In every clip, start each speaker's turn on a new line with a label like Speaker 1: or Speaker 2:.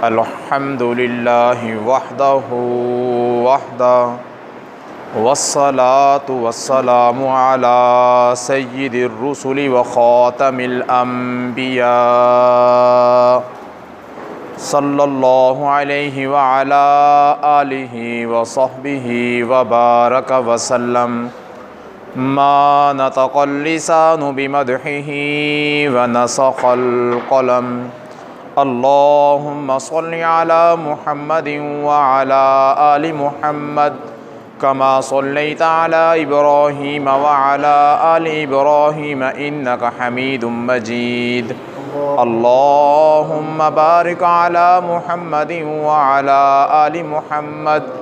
Speaker 1: अल्हम्दुलिल्लाहि वहदहु वहदा वस्सलातु वस्सलामु अला सय्यिदिर रुसुलि व खातमिल अंबिया सल्लल्लाहु अलैहि व अला आलिहि व सहबिहि व बारक व सल्लम। मा नतक़ल लिसानु बिमदहिही व नसक़ल क़लम। अल्लाहुम्मा सल्लि अला मुहम्मदिन व अला आलि मुहम्मद कमा सल्लैता अला इब्राहीम व अला आलि इब्राहीम इन्नका हमीदुम मजीद। अल्लाहुम्मा बारिक अला मुहम्मदिन व अला आलि मुहम्मद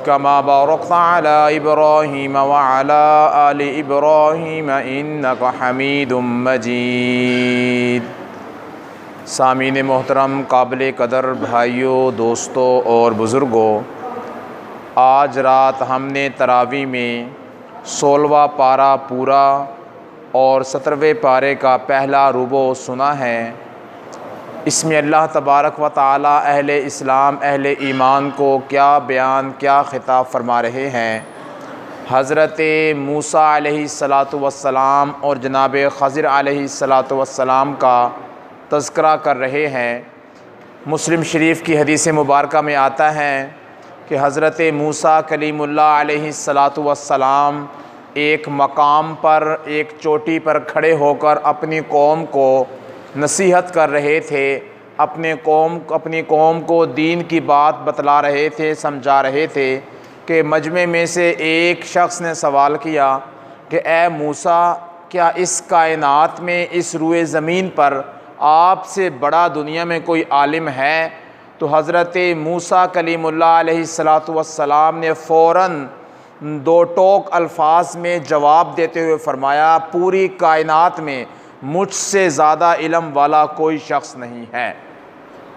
Speaker 1: कमा बारकता अला इब्राहीम व अला आलि इब्राहीम इन्नका हमीदुम मजीद। सामीन मोहतरम, काबिल कदर भाइयों, दोस्तों और बुज़ुर्गों, आज रात हमने तरावी में 16वां पारा पूरा और 17वें पारे का पहला रुबो सुना है। इसमें अल्लाह तबारक व ताला अहले इस्लाम, अहले ईमान को क्या बयान, क्या ख़िताब फरमा रहे हैं। हज़रत मूसा अलैहिस्सलातु वस्सलाम और जनाब ख़ज़िर अलैहिस्सलातु वस्सलाम का तज़किरा कर रहे हैं। मुस्लिम शरीफ की हदीस मुबारक में आता है कि हज़रत मूसा कलीमुल्लाह अलैहिस्सलातु वस्सलाम एक मकाम पर, एक चोटी पर खड़े होकर अपनी कौम को नसीहत कर रहे थे, अपनी कौम को दीन की बात बतला रहे थे, समझा रहे थे कि मजमे में से एक शख्स ने सवाल किया कि ए मूसा, क्या इस कायनात में, इस रुए ज़मीन पर आपसे बड़ा दुनिया में कोई आलिम है? तो हज़रत मूसा कलीमुल्लाह अलैहिस्सलातु वस्सलाम ने फ़ौरन दो टोक अल्फाज में जवाब देते हुए फ़रमाया, पूरी कायनात में मुझसे ज़्यादा इल्म वाला कोई शख्स नहीं है।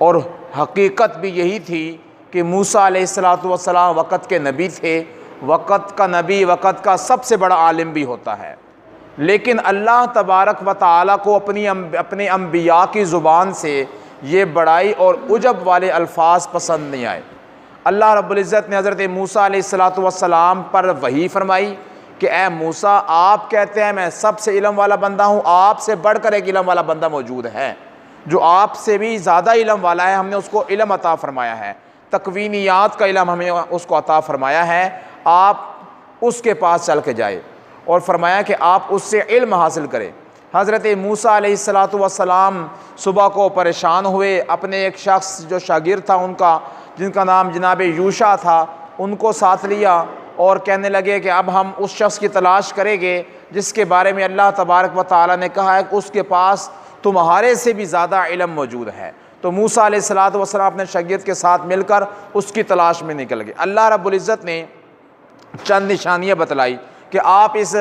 Speaker 1: और हकीकत भी यही थी कि मूसा अलैहिस्सलातु वस्सलाम वक़्त के नबी थे। वक़्त का नबी वक़्त का सबसे बड़ा आलिम भी होता है, लेकिन अल्लाह तबारक व ताला को अपने अम्बिया की ज़ुबान से ये बड़ाई और उजब वाले अल्फाज पसंद नहीं आए। अल्लाह रब्बुल इज़्ज़त ने हज़रत मूसा अलैहिस्सलातु वस्सलाम पर वही फरमाई कि ए मूसा, आप कहते हैं मैं सबसे इल्म वाला बंदा हूँ, आपसे बढ़कर एक इल्म वाला बंदा मौजूद है जो आपसे भी ज़्यादा इल्म वाला है। हमने उसको इल्म अता फ़रमाया है, तकवीनियात का इल्म हमें उसको अता फ़रमाया है। आप उसके पास चल के जाए और फरमाया कि आप उससे इल्म हासिल करें। हज़रत मूसा अलैहिस्सलातु वस्सलाम सुबह को परेशान हुए, अपने एक शख्स जो शागिर्द था उनका, जिनका नाम जनाब यूशा था, उनको साथ लिया और कहने लगे कि अब हम उस शख्स की तलाश करेंगे जिसके बारे में अल्लाह तबारक व ताला ने कहा है कि उसके पास तुम्हारे से भी ज़्यादा इल्म मौजूद है। तो मूसा अलैहिस्सलातु वस्सलाम अपने शागिर्द के साथ मिलकर उसकी तलाश में निकल गए। अल्लाह रब्बुल इज़्ज़त ने चंद निशानियाँ बतलाई कि आप इस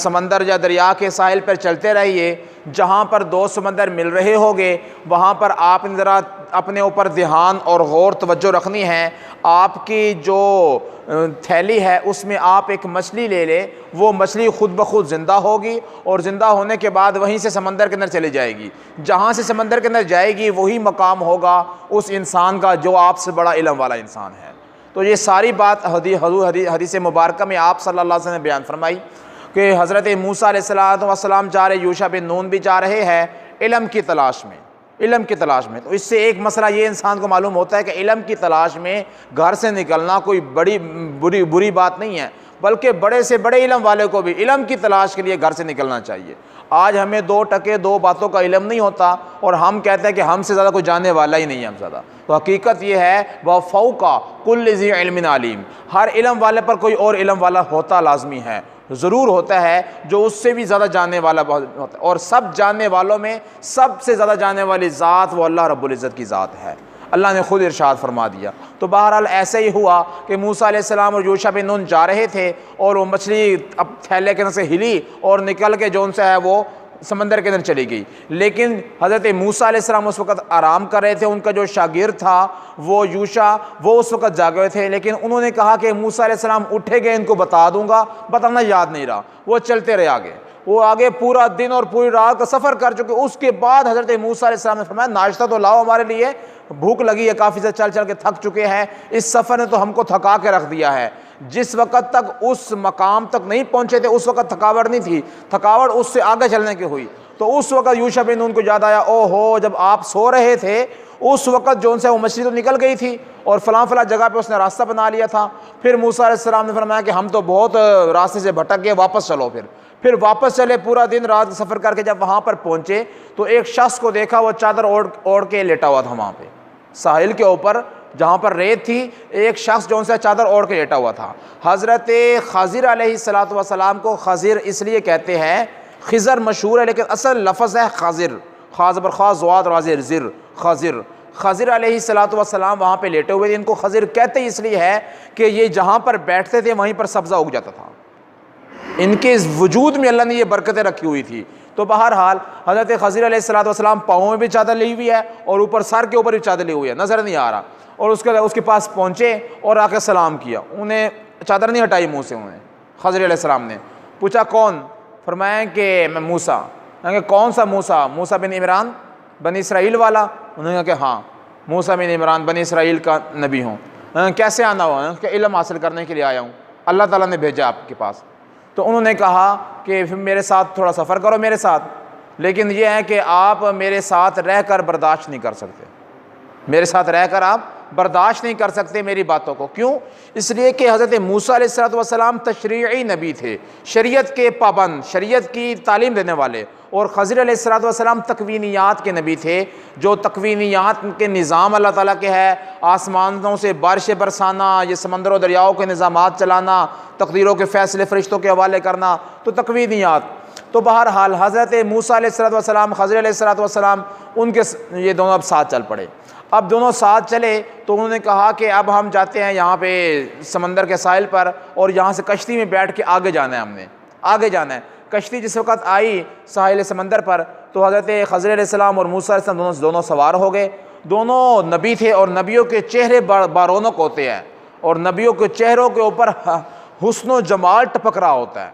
Speaker 1: समंदर या दरिया के साहिल पर चलते रहिए, जहाँ पर दो समंदर मिल रहे होंगे वहाँ पर आपने ज़रा अपने ऊपर ध्यान और गौर तवज्जो रखनी है। आपकी जो थैली है उसमें आप एक मछली ले लें, वो मछली खुद ब खुद ज़िंदा होगी और ज़िंदा होने के बाद वहीं से समंदर के अंदर चली जाएगी। जहाँ से समंदर के अंदर जाएगी वही मकाम होगा उस इंसान का जो आपसे बड़ा इल्म वाला इंसान है। तो ये सारी बात हदीस मुबारक में आप सल्लल्लाहु अलैहि वसल्लम ने बयान फरमाई कि हज़रत मूसा अलैहिस्सलातु वस्सलाम जा रहे, यूशा बिन नून भी जा रहे हैं इल्म की तलाश में, इल्म की तलाश में। तो इससे एक मसला ये इंसान को मालूम होता है कि इल्म की तलाश में घर से निकलना कोई बड़ी बुरी बात नहीं है, बल्कि बड़े से बड़े इल्म वाले को भी इल्म की तलाश के लिए घर से निकलना चाहिए। आज हमें दो टके दो बातों का इल्म नहीं होता और हम कहते हैं कि हमसे ज़्यादा कोई जानने वाला ही नहीं है हम ज़्यादा। तो हकीकत ये है वह फ़ौक़ा कुल्लि ज़ी इल्मिन अलीम, हर इल्म वाले पर कोई और इल्म वाला होता लाजमी है, ज़रूर होता है जो उससे भी ज़्यादा जानने वाला होता है। और सब जानने वालों में सबसे ज़्यादा जानने वाली ज़ात वो अल्लाह रब्बुल इज़्ज़त की ज़ात है। अल्लाह ने खुद इरशाद फरमा दिया। तो बहरहाल ऐसे ही हुआ कि मूसा अलैहिस्सलाम और यूशा बिन नून जा रहे थे और वो मछली अब थैले के अंदर से हिली और निकल के जो उनसे है वो समंदर के अंदर चली गई। लेकिन हज़रत मूसा अलैहिस्सलाम उस वक़्त आराम कर रहे थे, उनका जो शागिर्द था वो यूशा वो उस वक़्त जागे हुए थे। लेकिन उन्होंने कहा कि मूसा अलैहिस्सलाम उठेंगे इनको बता दूंगा, बताना याद नहीं रहा, वो चलते रहे आगे। वो आगे पूरा दिन और पूरी रात का सफ़र कर चुके। उसके बाद हज़रत मूसा अलैहिस्सलाम ने फरमाया नाश्ता तो लाओ हमारे लिए, भूख लगी है, काफ़ी से चल चल के थक चुके हैं, इस सफ़र ने तो हमको थका के रख दिया है। जिस वक़्त तक उस मकाम तक नहीं पहुँचे थे उस वक़्त थकावट नहीं थी, थकावट उससे आगे चलने की हुई। तो उस वक़्त यूशा बिन नून को याद आया, ओहो जब आप सो रहे थे उस वक़्त जो उनसे वो मछली तो निकल गई थी और फलां जगह पे उसने रास्ता बना लिया था। फिर मूसा अलैहिस्सलाम ने फरमाया कि हम तो बहुत रास्ते से भटक गए, वापस चलो। फिर वापस चले, पूरा दिन रात सफ़र करके जब वहाँ पर पहुँचे तो एक शख्स को देखा, वो चादर ओढ़ के लेटा हुआ था वहाँ पे साहिल के ऊपर जहाँ पर रेत थी। एक शख्स जो उनसे चादर ओढ़ के लेटा हुआ था। हज़रत खज़िर अलैहिस्सलातु वस्सलाम को खज़िर इसलिए कहते हैं, खिज़र मशहूर है लेकिन असल लफ्ज़ है खज़िर, खाज़ बर खाज़ ज़ाद राज़िर ज़िर खज़िर। खज़िर अलैहिस्सलातु वस्सलाम वहाँ पे लेटे हुए थे। इनको खज़िर कहते इसलिए है कि ये जहाँ पर बैठते थे वहीं पर सब्ज़ा उग जाता था। इनके इस वजूद में अल्लाह ने ये बरकतें रखी हुई थी। तो बहरहाल हज़रत खज़िर अलैहिस्सलातु वस्सलाम पाँव में भी चादर ली हुई है और ऊपर सर के ऊपर भी चादर ली हुई है, नज़र नहीं आ रहा। और उसके पास पहुँचे और आके सलाम किया। उन्हें चादर नहीं हटाई मुँह से। उन्हें खज़िर अलैहिस्सलाम ने पूछा कौन? फरमाया कि मैं मूसा। कहेंगे कौन सा मूसा? मूसा बिन इमरान बनी इसराइल वाला? उन्होंने कहा कि हाँ मूसा बिन इमरान बनी इसराइल का नबी हूँ। कैसे आना हुआ? कि इल्म हासिल करने के लिए आया हूँ, अल्लाह ताला ने भेजा आपके पास। तो उन्होंने कहा कि फिर मेरे साथ थोड़ा सफ़र करो मेरे साथ, लेकिन यह है कि आप मेरे साथ रहकर बर्दाश्त नहीं कर सकते, मेरे साथ रहकर आप बर्दाश्त नहीं कर सकते मेरी बातों को। क्यों? इसलिए कि हज़रत मूसा अलैहिस्सलाम तशरीई नबी थे, शरीयत के पाबंद, शरीयत की तालीम देने वाले। और खज़िर अलैहिस्सलाम तकवीनियात के नबी थे, जो तकवीनियात के निज़ाम अल्लाह ताला के है, आसमानों से बारिशें बरसाना, ये समंदर दरियाओं के निज़ामात चलाना, तकदीरों के फ़ैसले फ़रिश्तों के हवाले करना, तो तकवीनियात। तो बहरहाल हज़रत मूसा अलैहिस्सलाम खज़िर अलैहिस्सलाम उनके ये दोनों अब साथ चल पड़े। अब दोनों साथ चले तो उन्होंने कहा कि अब हम जाते हैं यहाँ पे समंदर के साहिल पर और यहाँ से कश्ती में बैठ के आगे जाना है, हमने आगे जाना है। कश्ती जिस वक़्त आई साहिल समंदर पर तो हज़रत खज़िर अलैहिस्सलाम और मूसा अलैहिस्सलाम दोनों सवार हो गए। दोनों नबी थे और नबियों के चेहरे बारौनक होते हैं और नबियों के चेहरों के ऊपर हुस्न जमाल टपक रहा होता है,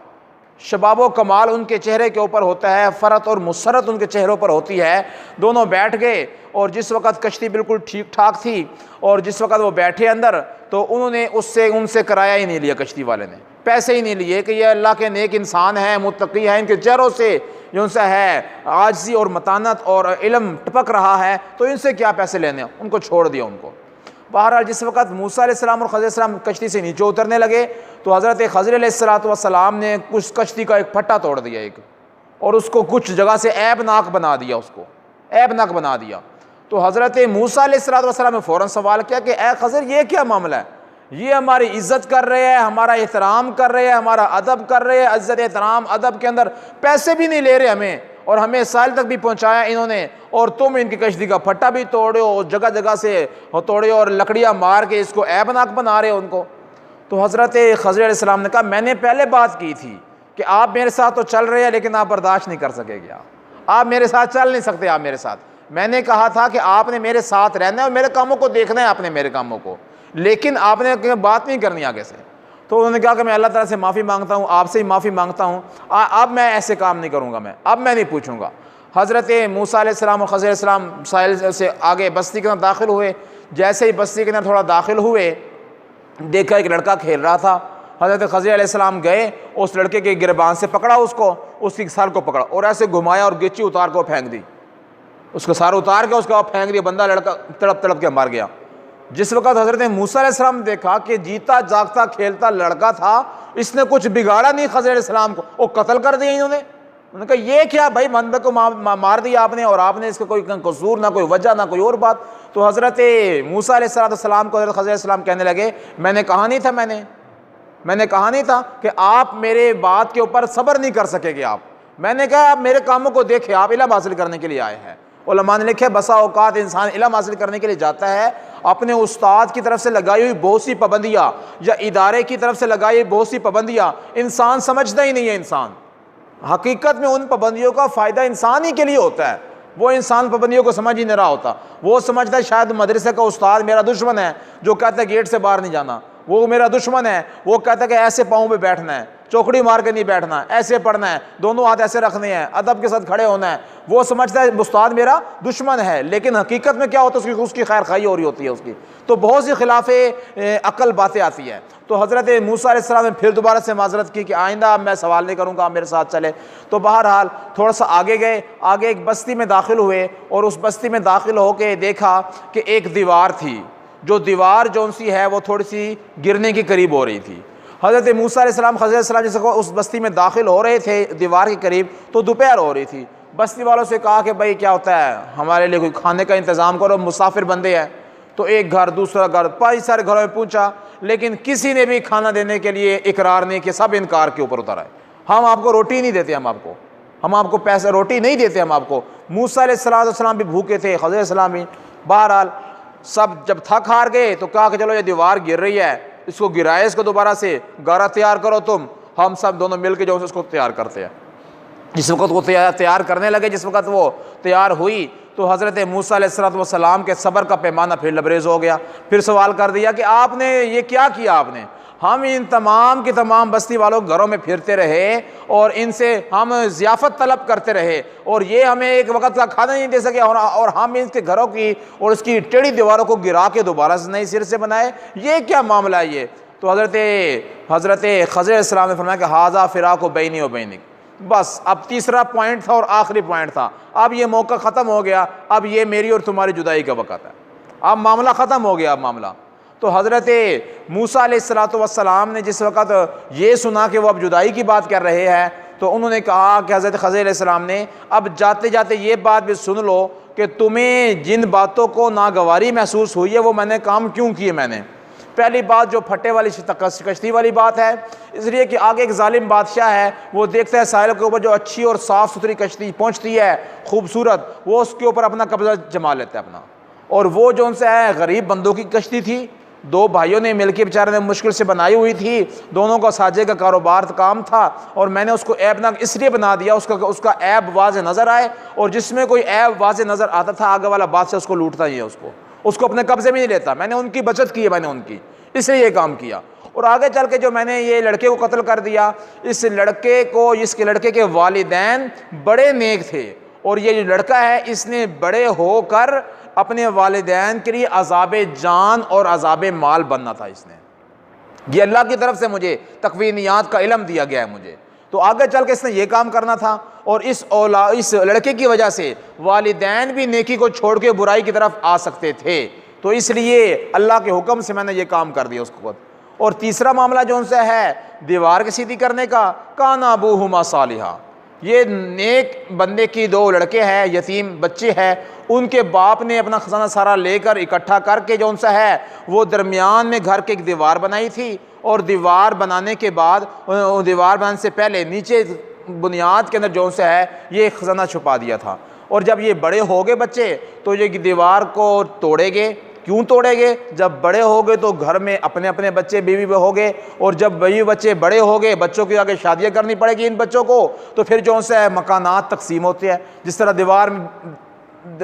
Speaker 1: शबाब कमाल उनके चेहरे के ऊपर होता है, फ़रत और मुसरत उनके चेहरों पर होती है। दोनों बैठ गए और जिस वक़्त कश्ती बिल्कुल ठीक ठाक थी और जिस वक़्त वो बैठे अंदर तो उन्होंने उनसे किराया ही नहीं लिया, कश्ती वाले ने पैसे ही नहीं लिए कि ये अल्लाह के नेक इंसान हैं, मुत्तकी हैं, इनके चेहरों से जो उनसे है आजिज़ी और मतानत और इल्म टपक रहा है, तो इनसे क्या पैसे लेने। उनको छोड़ दिया उनको। बहरहाल जिस वक़्त मूसा अलैहिस्सलाम और खज़िर अलैहिस्सलाम कश्ती से नीचे उतरने लगे तो हज़रत खज़िर अलैहिस्सलाम ने कुछ कश्ती का एक फट्टा तोड़ दिया एक, और उसको कुछ जगह से ऐबनाक बना दिया, उसको ऐबनाक बना दिया। तो हज़रत मूसा अलैहिस्सलाम ने फ़ौरन सवाल किया कि ए खज़िर ये क्या मामला है? ये हमारी इज़्ज़त कर रहे हैं, हमारा एहतराम कर रहे हैं, हमारा अदब कर रहे हैं, इज़्ज़त एहतराम अदब के अंदर पैसे भी नहीं ले रहे हमें, और हमें साहिल तक भी पहुंचाया इन्होंने, और तुम इनकी कश्ती का फट्टा भी तोड़े हो, जगह जगह से तोड़े और लकड़ियाँ मार के इसको ऐबनाक बना रहे हो उनको। तो हज़रत खज़िर अलैहिस्सलाम ने कहा मैंने पहले बात की थी कि आप मेरे साथ तो चल रहे हैं लेकिन आप बर्दाश्त नहीं कर सकेंगे, आप मेरे साथ चल नहीं सकते। आप मेरे साथ, मैंने कहा था कि आपने मेरे साथ रहना है और मेरे कामों को देखना है, आपने मेरे कामों को, लेकिन आपने बात नहीं करनी आगे से। तो उन्होंने कहा कि मैं अल्लाह ताला से माफ़ी मांगता हूँ, आपसे ही माफ़ी मांगता हूँ, अब मैं ऐसे काम नहीं करूँगा, अब मैं नहीं पूछूँगा। हज़रत मूसा अलैहिस्सलाम और खज़िर अलैहिस्सलाम साहिल से आगे बस्ती के अंदर दाखिल हुए। जैसे ही बस्ती के अंदर थोड़ा दाखिल हुए देखा एक लड़का खेल रहा था। हज़रत खज़िर अलैहिस्सलाम गए, उस लड़के के गिरबान से पकड़ा उसको, उसकी सर को पकड़ा और ऐसे घुमाया और गिच्ची उतार के फेंक दी, उसका सर उतार के उसका फेंक दिया। बंदा लड़का तड़प तड़प के मर गया। जिस वक़्त हज़रत मूसा अलैहिस्सलाम ने देखा कि जीता जागता खेलता लड़का था, इसने कुछ बिगाड़ा नहीं खज़िर अलैहिस्सलाम को, वो कत्ल कर दिया इन्होंने। उन्होंने कहा ये क्या भाई, बंदे को मार दिया आपने और आपने इसका कोई कसूर ना कोई वजह ना कोई और बात। तो हज़रत मूसा अलैहिस्सलाम को हज़रत खज़िर अलैहिस्सलाम कहने लगे मैंने कहा नहीं था, मैंने कहा नहीं था कि आप मेरे बात के ऊपर सब्र नहीं कर सकेंगे आप। मैंने कहा आप मेरे कामों को देखें, आप इल्म हासिल करने के लिए आए हैं। उलमा ने लिखे बसा औकात इंसान इल्म हासिल करने के लिए जाता है, अपने उस्ताद की तरफ से लगाई हुई बहुत सी पाबंदियाँ या इदारे की तरफ से लगाई हुई बहुत सी पाबंदियाँ इंसान समझता ही नहीं है। इंसान हकीकत में उन पाबंदियों का फ़ायदा इंसान ही के लिए होता है, वो इंसान पाबंदियों को समझ ही नहीं रहा होता। वो समझता है शायद मदरसे का उस्ताद मेरा दुश्मन है जो कहता है गेट से बाहर नहीं जाना, वो मेरा दुश्मन है, वो कहता है कि ऐसे पाँव पे बैठना है, चौकड़ी मार के नहीं बैठना, ऐसे पढ़ना है, दोनों हाथ ऐसे रखने हैं, अदब के साथ खड़े होना है। वो समझता है उस्ताद मेरा दुश्मन है, लेकिन हकीकत में क्या होता है, उसकी खैर खाई हो रही होती है उसकी। तो बहुत सी खिलाफे अकल बातें आती हैं। तो हज़रत मूसा अलैहिस्सलाम ने फिर दोबारा से माजरत की कि आइंदा मैं सवाल नहीं करूँगा, आप मेरे साथ चले। तो बहरहाल थोड़ा सा आगे गए, आगे एक बस्ती में दाखिल हुए और उस बस्ती में दाखिल होकर देखा कि एक दीवार थी, जो दीवार जौन सी है वो थोड़ी सी गिरने के करीब हो रही थी। हज़रत मूसा अलैहिस्सलाम खज़र अलैहिस्सलाम जैसे उस बस्ती में दाखिल हो रहे थे दीवार के करीब, तो दोपहर हो रही थी। बस्ती वालों से कहा कि भाई क्या होता है, हमारे लिए कोई खाने का इंतज़ाम करो, मुसाफिर बंदे हैं। तो एक घर दूसरा घर, कई सारे घरों में पूछा, लेकिन किसी ने भी खाना देने के लिए इकरार नहीं किया, सब इनकार के ऊपर उतर आए। हम आपको रोटी नहीं देते, हम आपको पैसे रोटी नहीं देते हम आपको। मूसा अलैहिस्सलाम भी भूखे थे, खज़र अलैहिस्सलाम भी। बहरहाल सब जब थक हार गए तो कहा कि चलो ये दीवार गिर रही है, इसको गिराए, इसको दोबारा से गारा तैयार करो तुम। हम सब दोनों मिल के जो उसको तैयार करते हैं। जिस वक्त वो तैयार करने लगे, जिस वक्त वो तैयार हुई तो हज़रत मूसा अलैहिस्सलाम के सब्र का पैमाना फिर लबरेज़ हो गया। फिर सवाल कर दिया कि आपने ये क्या किया आपने? हम इन तमाम के तमाम बस्ती वालों घरों में फिरते रहे और इनसे हम ज़ियाफ़त तलब करते रहे और ये हमें एक वक्त का खाना नहीं दे सके, और हम इनके घरों की और इसकी टेढ़ी दीवारों को गिरा के दोबारा से नई सिर से बनाए, ये क्या मामला है ये? तो हज़रत खज़र अलैहिस्सलाम ने फरमाया कि हाज़ा फ़िराक़ु बैनी व बैनिक। बस अब तीसरा पॉइंट था और आखिरी पॉइंट था, अब ये मौका ख़त्म हो गया, अब ये मेरी और तुम्हारी जुदाई का वक़्त है, अब मामला ख़त्म हो गया अब मामला। तो हज़रत मूसा अलैहिस्सलाम ने जिस वक़्त ये सुना कि वो अब जुदाई की बात कर रहे हैं, तो उन्होंने कहा कि हज़रत खज़र अलैहिस्सलाम ने, अब जाते जाते ये बात भी सुन लो कि तुम्हें जिन बातों को नागवारी महसूस हुई है वो मैंने काम क्यों किए। मैंने पहली बात जो फटे वाली कश्ती वाली बात है, इसलिए कि आगे एक जालिम बादशाह है, वो देखता है साहिल के ऊपर जो अच्छी और साफ़ सुथरी कश्ती पहुँचती है खूबसूरत, वो उसके ऊपर अपना कब्ज़ा जमा लेता है अपना। और वो जो उनसे है गरीब बंदों की कश्ती थी, दो भाइयों ने मिलकर बेचारे ने मुश्किल से बनाई हुई थी, दोनों का साझे का कारोबार काम था, और मैंने उसको ऐबनाक इसलिए बना दिया उसका ऐब वाज़े नज़र आए, और जिसमें कोई ऐब वाज़े नज़र आता था आगे वाला बादशाह उसको लूटता ही है, उसको अपने कब्जे में नहीं लेता। मैंने उनकी बचत की है, मैंने उनकी, इसलिए ये काम किया। और आगे चल के जो मैंने ये लड़के को कत्ल कर दिया, इसके लड़के के वालिदैन बड़े नेक थे, और ये जो लड़का है इसने बड़े होकर अपने वालिदैन के लिए अज़ाब जान और अज़ाब माल बनना था। इसने ये अल्लाह की तरफ से मुझे तकवीनियात का इल्म दिया गया है मुझे, तो आगे चल के इसने ये काम करना था। और इस लड़के की वजह से वालिदैन भी नेकी को छोड़ के बुराई की तरफ आ सकते थे, तो इसलिए अल्लाह के हुक्म से मैंने ये काम कर दिया उसको। और तीसरा मामला जो उनसे है दीवार की सीधी करने का, काना अबूहुमा सालिहा, ये नेक बंदे की दो लड़के हैं, यतीम बच्चे हैं, उनके बाप ने अपना खजाना सारा लेकर इकट्ठा करके जो उनसे है वो दरमियान में घर के एक दीवार बनाई थी, और दीवार बनाने के बाद, दीवार बनाने से पहले नीचे बुनियाद के अंदर जो उनसे है ये खजाना छुपा दिया था। और जब ये बड़े हो गए बच्चे तो ये दीवार को तोड़ेंगे। क्यों तोड़ेंगे? जब बड़े हो गए तो घर में अपने अपने बच्चे बीवी हो गए, और जब बीवी बच्चे बड़े हो गए, बच्चों की आगे शादियां करनी पड़ेगी इन बच्चों को, तो फिर जो उनसे मकानात तकसीम होते हैं। जिस तरह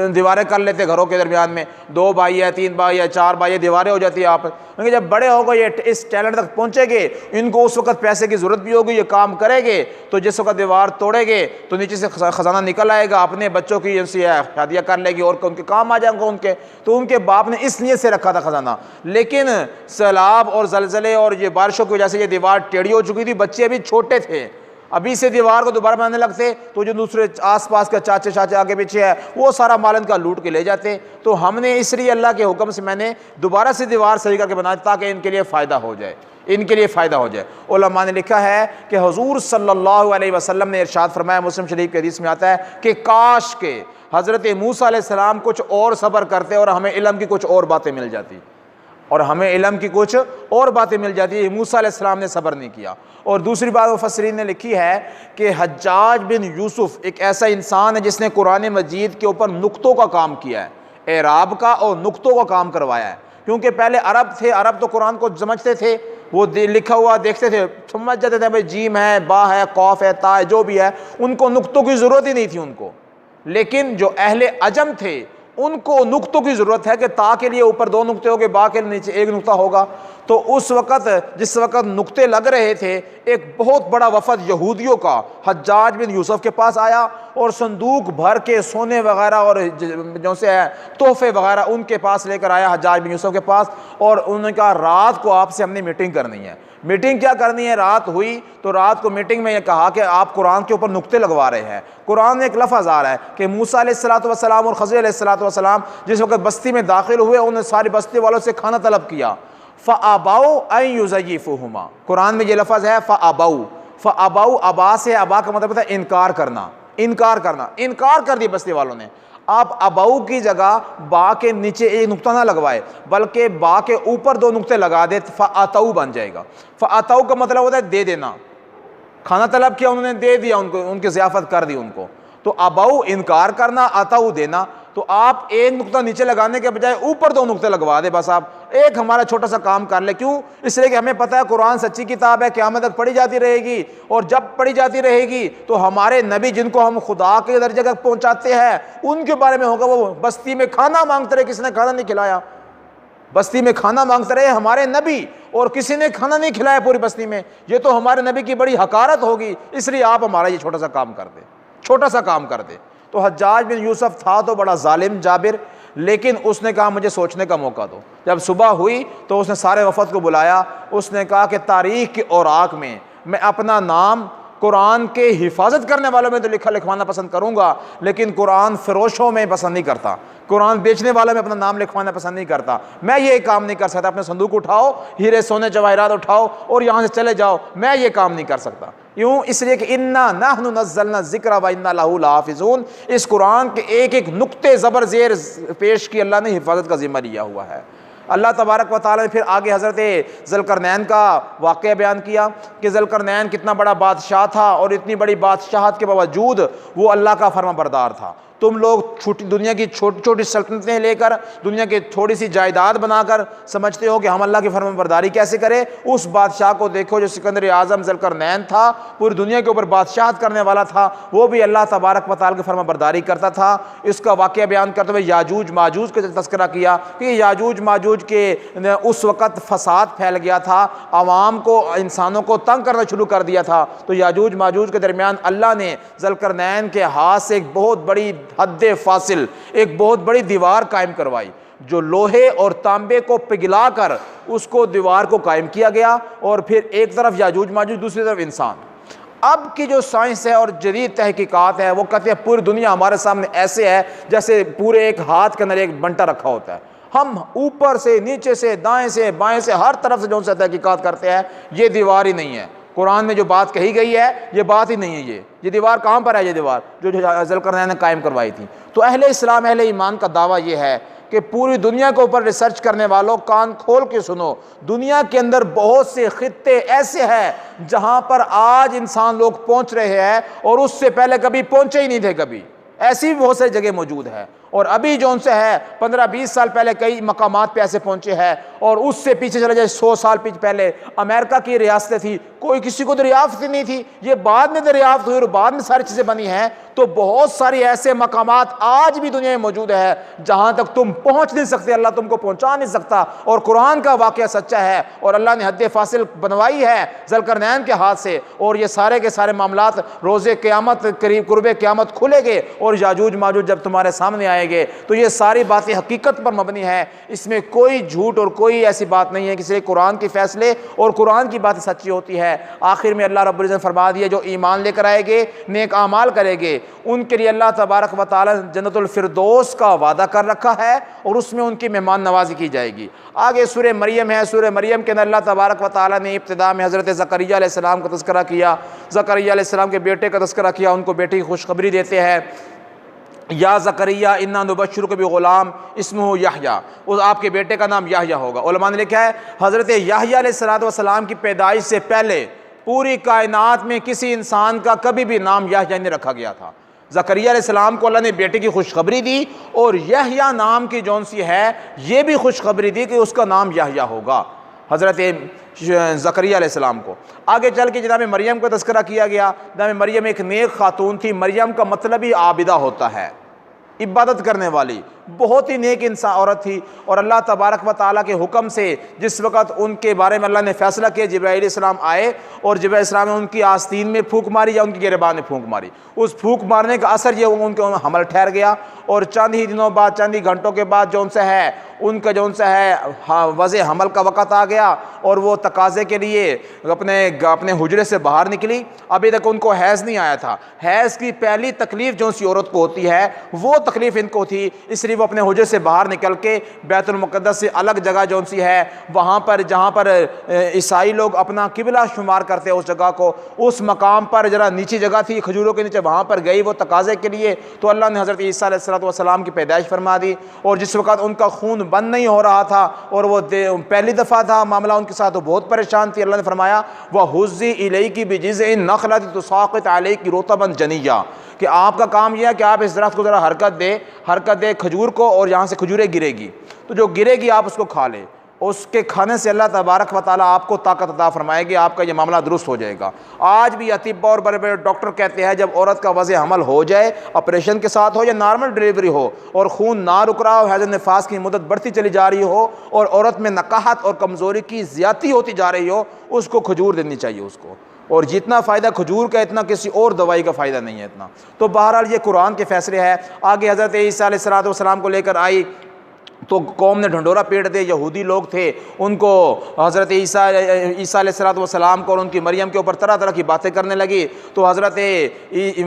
Speaker 1: दीवारें कर लेते घरों के दरमियान में, 2 भाई है, 3 भाई है, 4 भाई है, दीवारें हो जाती है आप। क्योंकि जब बड़े हो गए ये इस टैलेंट तक पहुँचेंगे, इनको उस वक्त पैसे की ज़रूरत भी होगी, ये काम करेंगे, तो जिस वक्त दीवार तोड़ेंगे तो नीचे से खजाना निकल आएगा, अपने बच्चों की इनसे शादियाँ कर लेगी और उनके काम आ जाएंगे उनके। तो उनके बाप ने इस नीयत से रखा था खजाना, लेकिन सैलाब और जलजले और ये बारिशों की वजह से ये दीवार टेढ़ी हो चुकी थी, बच्चे अभी छोटे थे, अभी से दीवार को दोबारा बनाने लगते तो जो दूसरे आसपास के चाचे चाचे आगे पीछे है वो सारा माल इनका लूट के ले जाते। तो हमने इसलिए अल्लाह के हुक्म से मैंने दोबारा से दीवार सही करके बनाई ताकि इनके लिए फ़ायदा हो जाए, इनके लिए फ़ायदा हो जाए। उलमा ने लिखा है कि हुजूर सल्लल्लाहु अलैहि वसल्लम ने इरशाद फरमाया, मुस्लिम शरीफ के हदीस में आता है कि काश के हज़रत मूसा अलैहिस्सलाम कुछ और सब्र करते और हमें इल्म की कुछ और बातें मिल जाती, और हमें इल्म की कुछ और बातें मिल जाती है। मूसा अलैहिस्सलाम ने सब्र नहीं किया। और दूसरी बात मुफस्सिरीन ने लिखी है कि हज्जाज बिन यूसुफ एक ऐसा इंसान है जिसने कुरान मजीद के ऊपर नुक्तों का काम किया है, एराब का और नुक्तों का काम करवाया है। क्योंकि पहले अरब थे, अरब तो कुरान को समझते थे, वो लिखा हुआ देखते थे, समझ जाते थे भाई जीम है, बा है, कौफ है, ता है, जो भी है, उनको नुक्तों की ज़रूरत ही नहीं थी उनको। लेकिन जो अहले अजम थे उनको नुक्तों की ज़रूरत है कि ता के लिए ऊपर 2 नुक्ते होंगे, बा के नीचे 1 नुक्ता होगा। तो उस वक़्त जिस वक़्त नुक्ते लग रहे थे, एक बहुत बड़ा वफ़द यहूदियों का हज्जाज बिन यूसुफ के पास आया और संदूक भर के सोने वगैरह और जो से है तोहफे वगैरह उनके पास लेकर आया हज्जाज बिन यूसुफ के पास। और उन्होंने कहा रात को आपसे हमने मीटिंग करनी है। मीटिंग क्या करनी है? रात हुई तो रात को मीटिंग में ये कहा कि आप कुरान के ऊपर नुक्ते लगवा रहे हैं। कुरान में एक लफ्ज़ आ रहा है कि मूसा अलैहिस्सलातु वस्सलाम और खज़र अलैहिस्सलातु वस्सलाम जिस वक्त बस्ती में दाखिल हुए, उन्होंने सारी बस्ती वालों से खाना तलब किया। फ़अबौ अन युज़य्यिफ़ूहुमा, कुरान में ये लफ्ज़ है फ़अबौ। फ़अबौ, अबा से अबा का मतलब होता है इनकार करना, इनकार करना, इनकार कर दी बस्ती वालों ने। आप अबऊ की जगह बा के नीचे एक नुक्ता ना लगवाए, बल्कि बा के ऊपर दो नुक्ते लगा दे, फ़अतऊ बन जाएगा। फ़अतऊ का मतलब होता है दे देना। खाना तलब किया, उन्होंने दे दिया उनको, उनकी ज़ियाफ़त कर दी उनको। तो अबऊ इनकार करना, अतऊ देना। तो आप एक नुक्ता नीचे लगाने के बजाय ऊपर दो नुक्ते लगवा दे, बस आप एक हमारा छोटा सा काम कर ले। क्यों? इसलिए कि हमें पता है कुरान सच्ची किताब है, क़यामत तक पढ़ी जाती रहेगी, और जब पढ़ी जाती रहेगी तो हमारे नबी जिनको हम खुदा के दर्जे तक पहुंचाते हैं उनके बारे में होगा वो बस्ती में खाना मांगते रहे, किसने खाना नहीं खिलाया। बस्ती में खाना मांगते रहे हमारे नबी, और किसी ने खाना नहीं खिलाया पूरी बस्ती में। ये तो हमारे नबी की बड़ी हकारत होगी, इसलिए आप हमारा ये छोटा सा काम कर दे, छोटा सा काम कर दे। तो हज्जाज बिन यूसुफ था तो बड़ा जालिम जाबिर, लेकिन उसने कहा मुझे सोचने का मौका दो। जब सुबह हुई तो उसने सारे वफद को बुलाया। उसने कहा कि तारीख के औराक में मैं अपना नाम कुरान के हिफाजत करने वालों में तो लिखवाना पसंद करूंगा, लेकिन कुरान फरोशों में पसंद नहीं करता, कुरान बेचने वालों में अपना नाम लिखवाना पसंद नहीं करता। मैं ये काम नहीं कर सकता। अपने संदूक उठाओ, हीरे सोने जवाहरात उठाओ और यहाँ से चले जाओ, मैं ये काम नहीं कर सकता। यूँ इसलिए कि इन्ना नहनु नज़्ज़लना ज़िक्रा व इन्ना लहू लहाफ़िज़ून, इस कुरान के एक एक नुक्ते ज़बर ज़ेर पेश की अल्लाह ने हिफाजत का ज़िम्मा लिया हुआ है। अल्लाह तबारक व तआला ने फिर आगे हज़रत ज़ुल्क़रनैन का वाक़या बयान किया कि ज़ुल्क़रनैन कितना बड़ा बादशाह था, और इतनी बड़ी बादशाहत के बावजूद वो अल्लाह का फरमाबरदार था। तुम लोग छोटी दुनिया की छोटी छोटी सल्तनतें लेकर, दुनिया की थोड़ी सी जायदाद बनाकर समझते हो कि हम अल्लाह की फरमाबरदारी कैसे करें। उस बादशाह को देखो जो सिकंदर आज़म ज़ुल्क़रनैन था, पूरी दुनिया के ऊपर बादशाहत करने वाला था, वो भी अल्लाह तबारक व तआला की फरमाबरदारी करता था। इसका वाक़या बयान करते हुए याजूज माजूज का तज़किरा किया कि याजूज माजूज के उस वक़्त फ़साद फैल गया था, आवाम को, इंसानों को तंग करना शुरू कर दिया था। तो याजूज माजूज के दरमियान अल्लाह ने ज़ुल्क़रनैन के हाथ से एक बहुत बड़ी हद्दे फासिल, एक बहुत बड़ी दीवार कायम करवाई, जो लोहे और तांबे को पिघला कर उसको दीवार को कायम किया गया। और फिर एक तरफ याजूज माजूज, दूसरी तरफ इंसान। अब की जो साइंस है और जदीद तहकीकात है वो कहते हैं पूरी दुनिया हमारे सामने ऐसे है जैसे पूरे एक हाथ के अंदर एक बंटा रखा होता है। हम ऊपर से, नीचे से, दाएं से, बाएं से, हर तरफ से जो से तहकीकात करते हैं, ये दीवार ही नहीं है। कुरान में जो बात कही गई है ये बात ही नहीं है। ये दीवार कहाँ पर है? ये दीवार जो ज़ुल्क़रनैन ने कायम करवाई थी। तो अहले इस्लाम, अहले ईमान का दावा ये है कि पूरी दुनिया के ऊपर रिसर्च करने वालों, कान खोल के सुनो, दुनिया के अंदर बहुत से खित्ते ऐसे हैं जहाँ पर आज इंसान लोग पहुँच रहे हैं और उससे पहले कभी पहुँचे ही नहीं थे कभी। ऐसी भी बहुत सारी जगह मौजूद है। और अभी जो उनसे है 15-20 साल पहले कई मकामात पे ऐसे पहुंचे हैं, और उससे पीछे चले जाए 100 साल पहले अमेरिका की रियासतें थी, कोई किसी को दरियाफ्त नहीं थी, ये बाद में दरियाफ्त हुई और बाद में सारी चीज़ें बनी हैं। तो बहुत सारी ऐसे मकामात आज भी दुनिया में मौजूद है जहाँ तक तुम पहुँच नहीं सकते, अल्लाह तुमको पहुँचा नहीं सकता। और कुरान का वाक़या सच्चा है, और अल्लाह ने हद्द फासिल बनवाई है ज़ुल्क़रनैन के हाथ से। और ये सारे के सारे मामलात रोज़े क़यामत करीब, कुर्बे क़यामत खुलेंगे और याजूज माजूज जब तुम्हारे सामने आएंगे, तो ये सारी बातें हकीकत पर मबनी है। इसमें कोई झूठ और कोई ऐसी बात नहीं है कि सिर्फ कुरान के फैसले और कुरान की बातें सच्ची होती है। आखिर में अल्लाह रब्बुल इज़्ज़त ने फरमा दिया, जो ईमान लेकर आएंगे, नेक आमाल करेंगे, उनके लिए अल्लाह तबारक व तआला जन्नतुल फिरदौस का वादा कर रखा है, और उसमें उनकी मेहमान नवाजी की जाएगी। आगे सूरह मरियम है, सूरह मरियम के अंदर अल्लाह तबारक व तआला ने इब्तिदा में हज़रत ज़करिया अलैहिस्सलाम का तज़किरा किया, ज़करिया अलैहिस्सलाम के बेटे का तज़किरा किया, उनको बेटे की खुशखबरी देते हैं। या ज़करिया इन्ना नुबश्शिरुका बिग़ुलाम इस्मुहु यहया, उस आपके बेटे का नाम याहया होगा। उलमा ने लिखा है हज़रत याहया अलैहिस्सलाम की पैदाइश से पहले पूरी कायनात में किसी इंसान का कभी भी नाम याहया नहीं रखा गया था। ज़करिया अलैहिस्सलाम को अल्लाह ने बेटे की खुशखबरी दी, और याहया नाम की जौन सी है ये भी खुशखबरी दी कि उसका नाम याहया होगा, हज़रत ज़करिया अलैहिस्सलाम को। आगे चल के जनाब मरियम का तज़किरा किया गया। जनाब मरियम एक नेक खातून थी। मरियम का मतलब ही आबिदा होता है, इबादत करने वाली। बहुत ही नेक इंसान औरत थी। और अल्लाह तबारक व तआला के हुक्म से जिस वक़्त उनके बारे में अल्लाह ने फ़ैसला किया, जिब्राईल अलैहिस्सलाम आए और जिब्राईल अलैहिस्सलाम ने उनकी आस्तीन में फूंक मारी या उनकी गिरबान में फूंक मारी। उस फूंक मारने का असर ये उनके हमल ठहर गया और चंद ही दिनों बाद, चंद ही घंटों के बाद जो उनसे है उनका जो उनसे है वज़े हमल का वक़्त आ गया और वो तकाज़े के लिए अपने हुजरे से बाहर निकली। अभी तक उनको हैज़ नहीं आया था। हैज़ की पहली तकलीफ़ जो सी औरत को होती है वो तकलीफ़ इनको थी, इसलिए वो अपने हुजरे से बाहर निकल के बैतुल मुक़द्दस से अलग जगह जो सी है वहाँ पर, जहाँ पर ईसाई लोग अपना किबला शुमार करते हैं, उस जगह को, उस मकाम पर ज़रा नीची जगह थी खजूरों के नीचे, वहाँ पर गई वो तकाज़े के लिए। तो अल्लाह ने हज़रत ईसा अलैहिस्सलाम की पैदाइश फरमा दी। और जिस वक़्त उनका खून बंद नहीं हो रहा था और वो पहली दफ़ा था मामला उनके साथ, वो बहुत परेशान थी। अल्लाह ने फरमाया वह हुज़्ज़ी इलैकी बिजिज़्इन नख़लत तुसाक़ित अलैकी रुतबन जनिय्या, कि आपका काम यह है कि आप इस दरख्त को ज़रा हरकत दे खजूर को, और यहाँ से खजूरें गिरेगी, तो जो गिरेगी आप उसको खा ले। उसके खाने से अल्लाह तबारक व तआला आपको ताकत अता फरमाएगी, आपका ये मामला दुरुस्त हो जाएगा। आज भी अतिब्बा और बड़े बड़े डॉक्टर कहते हैं जब औरत का वज़े हमल हो जाए, ऑपरेशन के साथ हो या नॉर्मल डिलीवरी हो, और खून ना रुक रहा हो, हैज़ निफास की मुद्दत बढ़ती चली जा रही हो और औरत में नकाहत और कमज़ोरी की ज़्यादती होती जा रही हो, उसको खजूर देनी चाहिए उसको। और जितना फ़ायदा खजूर का इतना किसी और दवाई का फ़ायदा नहीं है इतना। तो बहरहाल ये कुरान के फ़ैसले है। आगे हज़रत ईसा अलैहिस्सलाम को लेकर आई तो कौम ने ढंडोरा पीट दे। यहूदी लोग थे, उनको हज़रत ईसा अलैहिस्सलाम को और उनकी मरियम के ऊपर तरह तरह की बातें करने लगी। तो हज़रत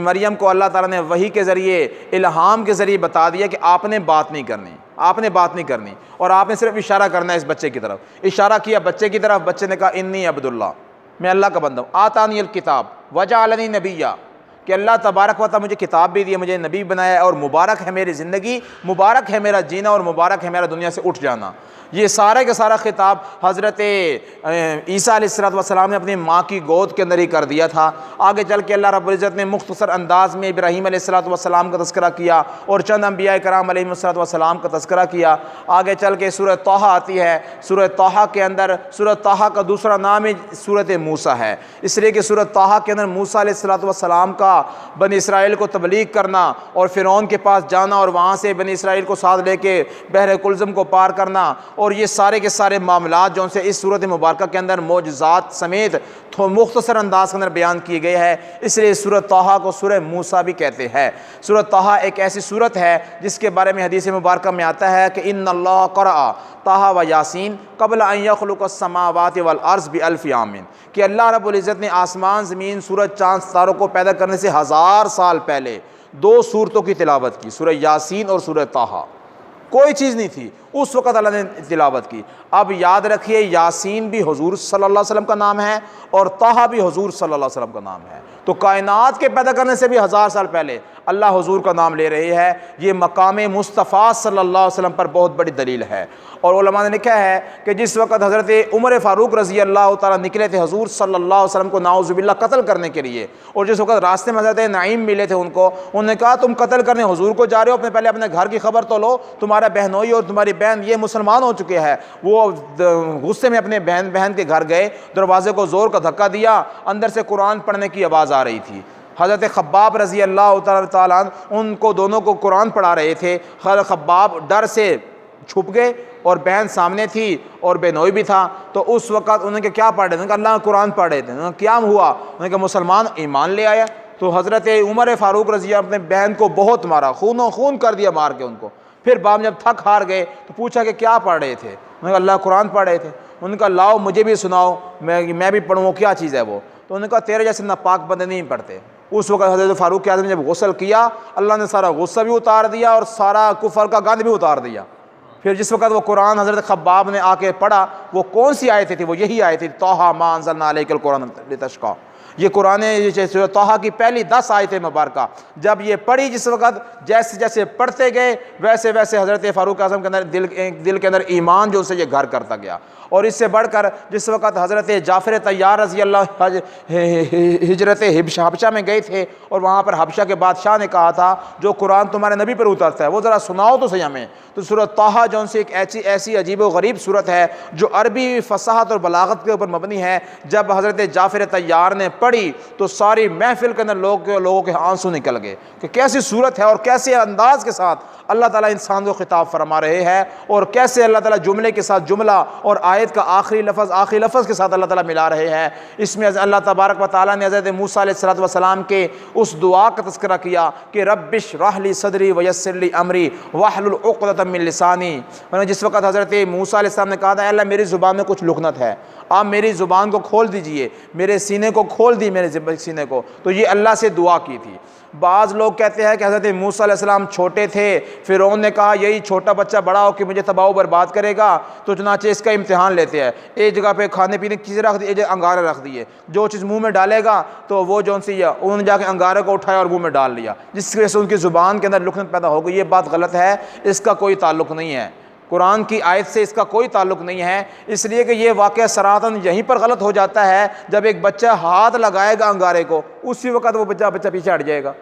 Speaker 1: मरियम को अल्लाह ताला ने वही के ज़रिए, इल्हाम के ज़रिए बता दिया कि आपने बात नहीं करनी और आपने सिर्फ इशारा करना है इस बच्चे की तरफ। इशारा किया बच्चे की तरफ, बच्चे ने कहा इन्नी अब्दुल्ला, मैं अल्लाह का बंदा हूँ। आतानियल किताब वजअलनी नबिय्या, कि अल्लाह तबारक व तआला मुझे किताब भी दी है, मुझे नबी बनाया, और मुबारक है मेरी ज़िंदगी, मुबारक है मेरा जीना, और मुबारक है मेरा दुनिया से उठ जाना। ये सारा का सारा खिताब हज़रत ईसा अलैहिस्सलाम ने अपनी माँ की गोद के अंदर ही कर दिया था। आगे चल के अल्लाह रब्बुल इज़्ज़त ने मुख्तसर अंदाज़ में इब्राहीम अलैहिस्सलाम का तज़किरा किया और चंद अंबिया कराम अलैहिस्सलाम का तज़किरा किया। आगे चल के सूरह तौहा आती है। सूरह तौहा के अंदर, सूरह तौहा का दूसरा नाम ही सूरत मूसा है, इसलिए कि सूरह तौहा के अंदर मूसा अलैहिस्सलाम का बनी इसराइल को तबलीग करना और फ़िरौन के पास जाना और वहाँ से बनी इसराइल को साथ लेके बहर कुलज़म को पार करना, और ये सारे के सारे मामलात जो से इस सूरत मुबारक के अंदर मौजज़ात समेत मुख्तसर अंदाज के अंदर बयान किए गए हैं। इसलिए सूरत तौहा को सूरह मूसा भी कहते हैं। सूरत तौहा एक ऐसी सूरत है जिसके बारे में हदीस मुबारक में आता है कि इन्नल्लाह क़रअ तौहा व यासीन क़ब्ल अन यख़्लुक़स समावाति वल अर्ज़ बिअल्फ़ि आमिन, कि अल्लाह रब्बुल इज़्ज़त ने आसमान ज़मीन सूरज चाँद सितारों को पैदा करने से 1000 साल पहले 2 सूरतों की तिलावत की, सूरह यासीन और सूरह तौहा। कोई चीज़ नहीं थी उस वक़्त, अल्लाह ने तिलावत की। अब याद रखिए, यासीन भी हुज़ूर सल्लल्लाहु अलैहि वसल्लम का नाम है और तौहा भी हुज़ूर सल्लल्लाहु अलैहि वसल्लम का नाम है। तो कायनात के पैदा करने से भी 1000 साल पहले अल्लाह हुज़ूर का नाम ले रही है। ये मकाम मुस्तफ़ा सल्लल्लाहु अलैहि वसल्लम पर बहुत बड़ी दलील है। और उलमा ने लिखा है कि जिस वक़्त हज़रत उमर फ़ारूक रज़ी अल्लाह तआला निकले थे हुज़ूर सल्लल्लाहु अलैहि वसल्लम को नाउज़ुबिल्लाह कत्ल करने के लिए, और जिस वक़्त रास्ते में हज़रत नईम मिले थे उनको, उन्होंने कहा तुम कत्ल करने हुज़ूर को जा रहे हो, पहले अपने घर की खबर तो लो, तुम्हारा बहनोई और तुम्हारी बहन ये मुसलमान हो चुके हैं। वो गुस्से में अपने बहन के घर गए, दरवाजे को ज़ोर का धक्का दिया, अंदर से कुरान पढ़ने की आवाज़ आ रही थी। हज़रत खब्बाब रज़ी अल्लाह तआला उनको दोनों को कुरान पढ़ा रहे थे। खब्बाब डर से छुप गए और बहन सामने थी और बेनोई भी था। तो उस वक़्त उन्होंने क्या पढ़ रहे थे? अल्लाह कुरान पढ़ रहे थे। क्या हुआ? उन्होंने कहा मुसलमान ईमान ले आया। तो हज़रत उमर फ़ारूक रज़ी अपने बहन को बहुत मारा, खूनो खून कर दिया मार के उनको। फिर बाद में जब थक हार गए तो पूछा कि क्या पढ़ रहे थे? उन्होंने कहा अल्लाह कुरान पढ़ रहे थे। उनका लाओ मुझे भी सुनाओ, मैं भी पढ़ूँ, क्या चीज़ है वो? तो उन्होंने कहा तेरे जैसे नापाक बंदे नहीं पढ़ते। उस वक्त हज़रत फ़ारूक आज़म ने जब गुस्ल किया, अल्लाह ने सारा गुस्सा भी उतार दिया और सारा कुफर का गंद भी उतार दिया। फिर जिस वक्त वो कुरान हज़रत खब्बाब ने आके पढ़ा, वो कौन सी आयतें थी? वो यही आयतें, तौहा मा अंज़लना अलैकल कुरान लितश्क़ा। ये कुरान सूरह तौहा की पहली 10 आयतें मुबारका जब ये पढ़ी, जिस वक्त जैसे जैसे पढ़ते गए वैसे वैसे हज़रत फ़ारूक आज़म के अंदर दिल के अंदर ईमान जो से ये घर करता गया। और इससे बढ़कर जिस वक्त हज़रत जाफ़र तैयार रज़ी अल्लाह हिजरत हबशा में गए थे और वहाँ पर हबशा के बादशाह ने कहा था जो कुरान तुम्हारे नबी पर उतरता है वो ज़रा सुनाओ तो सही हमें। तो सूरह तौहा जो से एक ऐसी अजीब व गरीब सूरत है जो अरबी फ़साहत और बलागत के ऊपर मबनी है। जब हज़रत जाफ़र तैयार ने पढ़ी तो सारी महफिल के अंदर लोगों के आंसू निकल गए कि कैसी सूरत है और कैसे अंदाज के साथ अल्लाह ताला इंसान को खिताब फरमा रहे हैं, और कैसे अल्लाह ताला जुमले के साथ जुमला और आयत का आखिरी लफ्ज़ के साथ अल्लाह ताला मिला रहे हैं। इसमें अल्लाह तबारक व तआला ने हज़रत मूसा अलैहिस्सलाम के उस दुआ का तज़किरा किया कि रब्बिश रहली सदरी वयस्सिर ली अमरी वहलुल उक़दतम मिन लिसानी। जिस वक़्त हज़रत मूसा अलैहिस्सलाम ने कहा था अल्लाह मेरी ज़ुबान में कुछ लुकनत है, आप मेरी ज़ुबान को खोल दीजिए, मेरे सीने को खोल दी, मेरे सीने को, तो ये अल्लाह से दुआ की थी। बाज़ लोग कहते हैं कि हज़रत मूसा अलैहिस्सलाम छोटे थे, फ़िरौन ने कहा यही छोटा बच्चा बड़ा हो कि मुझे तबाह बर्बाद करेगा, तो चुनाचे इसका इम्तिहान लेते हैं। एक जगह पे खाने पीने की चीज़ें रख दी, एक जगह अंगारे रख दिए, जो चीज़ मुंह में डालेगा तो वो जौन सी है उन्होंने जाके अंगारे को उठाया और मुंह में डाल लिया, जिसकी वजह से उनकी ज़ुबान के अंदर लुकनत पैदा हो गई। ये बात गलत है, इसका कोई ताल्लुक़ नहीं है, कुरान की आयत से इसका कोई ताल्लुक़ नहीं है। इसलिए कि ये वाक़या सरातन यहीं पर गलत हो जाता है जब एक बच्चा हाथ लगाएगा अंगारे को, उसी वक़्त वो बच्चा पीछे हट जाएगा,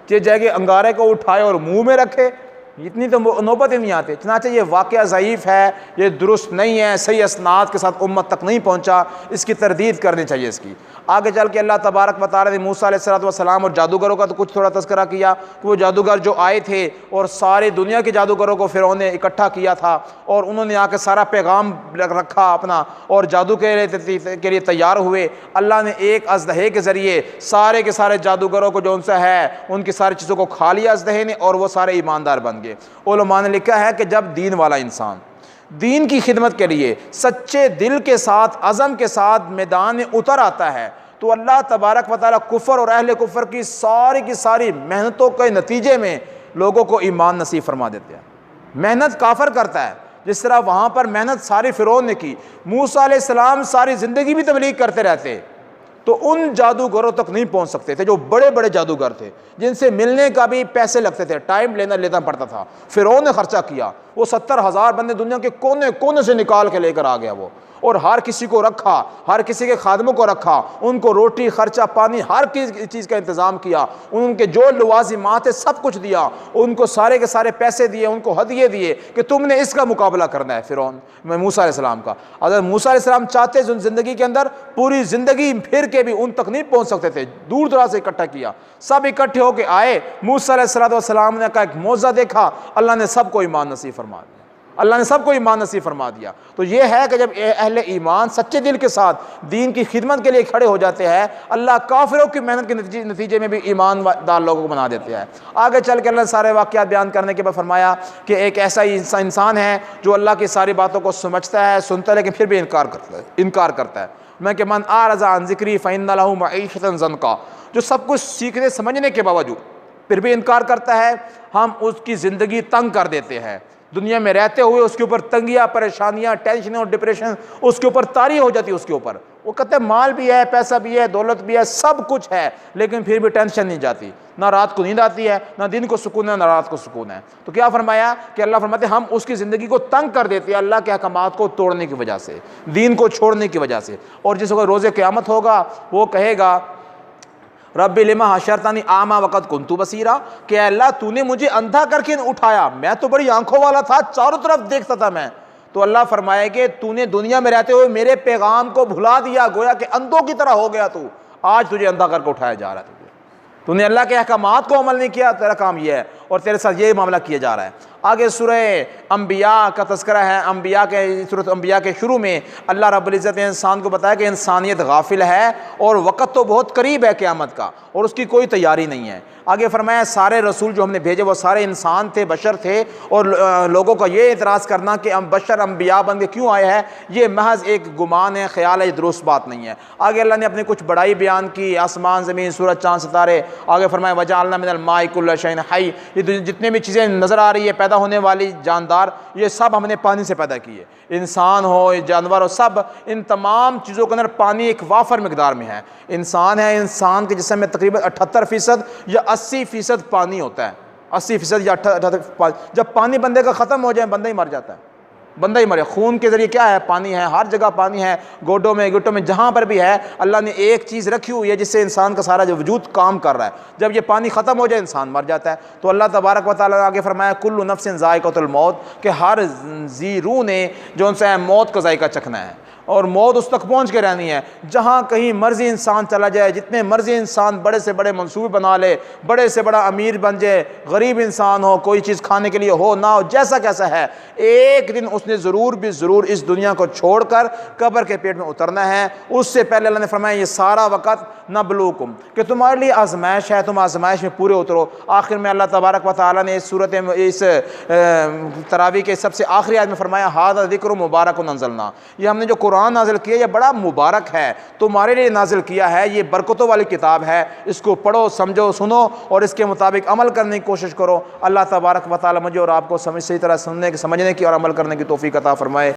Speaker 1: ये जाके अंगारे को उठाए और मुंह में रखे, इतनी तो नौबत ही नहीं आती। चनाचे ये वाक़या ज़ईफ़ है, ये दुरुस्त नहीं है, सही असनाद के साथ उम्मत तक नहीं पहुँचा, इसकी तरदीद करनी चाहिए इसकी। आगे चल के अल्लाह तबारक व तआला ने मूसा अलैहिस्सलाम और जादूगरों का तो कुछ थोड़ा तज़किरा किया कि वो जादूगर जो आए थे और सारी दुनिया के जादूगरों को फ़िरौन ने इकट्ठा किया था, और उन्होंने आके सारा पैगाम रखा अपना और जादू के लिए तैयार हुए। अल्लाह ने एक अजदहे के ज़रिए सारे के सारे जादूगरों को जो उनसे है उनकी सारी चीज़ों को खा लिया अजदहे ने, और वो सारे ईमानदार बन गए। उलमा ने लिखा है कि जब दीन वाला इंसान दीन की खिदमत के लिए सच्चे दिल के साथ, अज़म के साथ मैदान में उतर आता है, तो अल्लाह तबारक व तआला कुफ़र और अहले कुफ़र की सारी मेहनतों के नतीजे में लोगों को ईमान नसीब फरमा देते हैं। मेहनत काफ़र करता है, जिस तरह वहाँ पर मेहनत सारी फ़िरौन ने की। मूसा अलैहिस्सलाम सारी ज़िंदगी भी तबलीग करते रहते तो उन जादूगरों तक नहीं पहुंच सकते थे, जो बड़े बड़े जादूगर थे जिनसे मिलने का भी पैसे लगते थे, टाइम लेना पड़ता था। फ़िरौन ने खर्चा किया, वो 70,000 बंदे दुनिया के कोने कोने से निकाल के लेकर आ गया वो, और हर किसी को रखा, हर किसी के खादमों को रखा, उनको रोटी खर्चा पानी हर चीज़ का इंतज़ाम किया, उनके जो लवाजिमात थे सब कुछ दिया, उनको सारे के सारे पैसे दिए, उनको हदिये दिए कि तुमने इसका मुकाबला करना है फ़िरौन में मूसा अलैहिस्सलाम का। अगर मूसा अलैहिस्सलाम चाहते ज़िंदगी के अंदर पूरी ज़िंदगी फिर के भी उन तक नहीं पहुँच सकते थे, दूर दराज से इकट्ठा किया, सब इकट्ठे होकर आए। मूसा अलैहिस्सलाम ने का एक मौज़ा देखा, अल्लाह ने सबको ईमान नसीब फरमा दिया, अल्लाह ने सबको ईमान नसीब फरमा दिया। तो ये है कि जब अहले ईमान सच्चे दिल के साथ दीन की खिदमत के लिए खड़े हो जाते हैं, अल्लाह काफिरों की मेहनत के नतीजे में भी ईमानदार लोगों को बना देते हैं। आगे चल के अल्लाह ने सारे वाक़यात बयान करने के बाद फरमाया कि एक ऐसा इंसान है जो अल्लाह की सारी बातों को समझता है, सुनता है, लेकिन फिर भी इनकार करता है। मैं कि मन आरज़ा अन ज़िक्री फ़इन्न लहू मईशतन ज़न्का, जो सब कुछ सीखने समझने के बावजूद फिर भी इनकार करता है, हम उसकी ज़िंदगी तंग कर देते हैं। दुनिया में रहते हुए उसके ऊपर तंगियाँ, परेशानियाँ, टेंशन और डिप्रेशन उसके ऊपर तारी हो जाती है। उसके ऊपर वो कहते हैं माल भी है, पैसा भी है, दौलत भी है, सब कुछ है, लेकिन फिर भी टेंशन नहीं जाती, ना रात को नींद आती है, ना दिन को सुकून है, ना रात को सुकून है। तो क्या फरमाया कि अल्लाह फरमाते हम उसकी ज़िंदगी को तंग कर देते हैं अल्लाह के अहकामात को तोड़ने की वजह से, दीन को छोड़ने की वजह से। और जिस वक्त रोज़े क़यामत होगा वो कहेगा रब्बी लिमा हशरतनी आमा वक़द कुन्तु बसीरा, कि अल्लाह तूने मुझे अंधा करके उठाया, मैं तो बड़ी आंखों वाला था, चारों तरफ देखता था मैं। तो अल्लाह फरमाए कि तूने दुनिया में रहते हुए मेरे पैगाम को भुला दिया, गोया कि अंधों की तरह हो गया तू, आज तुझे अंधा करके उठाया जा रहा है, तूने अल्लाह के अहकामात को अमल नहीं किया, तेरा काम यह है और तेरे साथ ये मामला किया जा रहा है। आगे सूरह अंबिया का तज़किरा है। सूरह अंबिया के शुरू में अल्लाह रब्बुल इज़्ज़त ने इंसान को बताया कि इंसानियत गाफिल है और वक़्त तो बहुत करीब है क़यामत का, और उसकी कोई तैयारी नहीं है। आगे फरमाया सारे रसूल जो हमने भेजे वो सारे इंसान थे, बशर थे, और लोगों का ये एतराज़ करना कि हम बशर अंबिया बन के क्यों आए हैं, ये महज एक गुमान है, ख्याल है, दुरुस्त बात नहीं है। आगे अल्लाह ने अपनी कुछ बड़ाई बयान की, आसमान ज़मीन सूरज चाँद सितारे। आगे फरमाया वजअलना मिनल माइ कुल्ल शैइन हय्य, ये जितने भी चीज़ें नज़र आ रही है पैदा होने वाली जानदार, ये सब हमने पानी से पैदा किए, इंसान हो जानवर हो, सब इन तमाम चीज़ों के अंदर पानी एक वाफर मकदार में है। इंसान है, इंसान के जिस्म में तकरीबन 78% या 80% पानी होता है, 80% या 78। जब पानी बंदे का ख़त्म हो जाए बंदा ही मर जाता है, बंदा ही मरे। खून के ज़रिए क्या है, पानी है, हर जगह पानी है, गोडों में गिट्टों में जहाँ पर भी है अल्लाह ने एक चीज़ रखी हुई है जिससे इंसान का सारा जो वजूद काम कर रहा है। जब ये पानी ख़त्म हो जाए इंसान मर जाता है। तो अल्लाह तबारक व तआला ने आगे फरमाया कुल्लु नफ्सिन ज़ाइक़तुल मौत, कि हर जी रूह ने जो उनसे मौत का जायका चखना है। और मौत उस तक पहुँच के रहनी है। जहाँ कहीं मर्जी इंसान चला जाए, जितने मर्जी इंसान बड़े से बड़े मंसूबे बना ले, बड़े से बड़ा अमीर बन जाए, गरीब इंसान हो, कोई चीज़ खाने के लिए हो ना हो, जैसा कैसा है, एक दिन उसने ज़रूर इस दुनिया को छोड़कर कब्र के पेट में उतरना है। उससे पहले अल्लाह ने फरमाया ये सारा वक़्त नबलूकुम, कि तुम्हारे लिए आजमाइश है, तुम आजमाइश में पूरे उतरो। आखिर में अल्लाह तबारक व तआला ने इस सूरत इस तरावी के सबसे आखिरी आयत में फरमाया हाज़ा ज़िक्र मुबारक नज़लना, ये हमने जो कुरान नाजिल किया ये बड़ा मुबारक है, तुम्हारे लिए नाजिल किया है, ये बरकतों वाली किताब है, इसको पढ़ो, समझो, सुनो और इसके मुताबिक अमल करने की कोशिश करो। अल्लाह तबारक व तआला मुझे और आपको सही तरह सुनने की, समझने की और अमल करने की तौफीक अता फरमाए।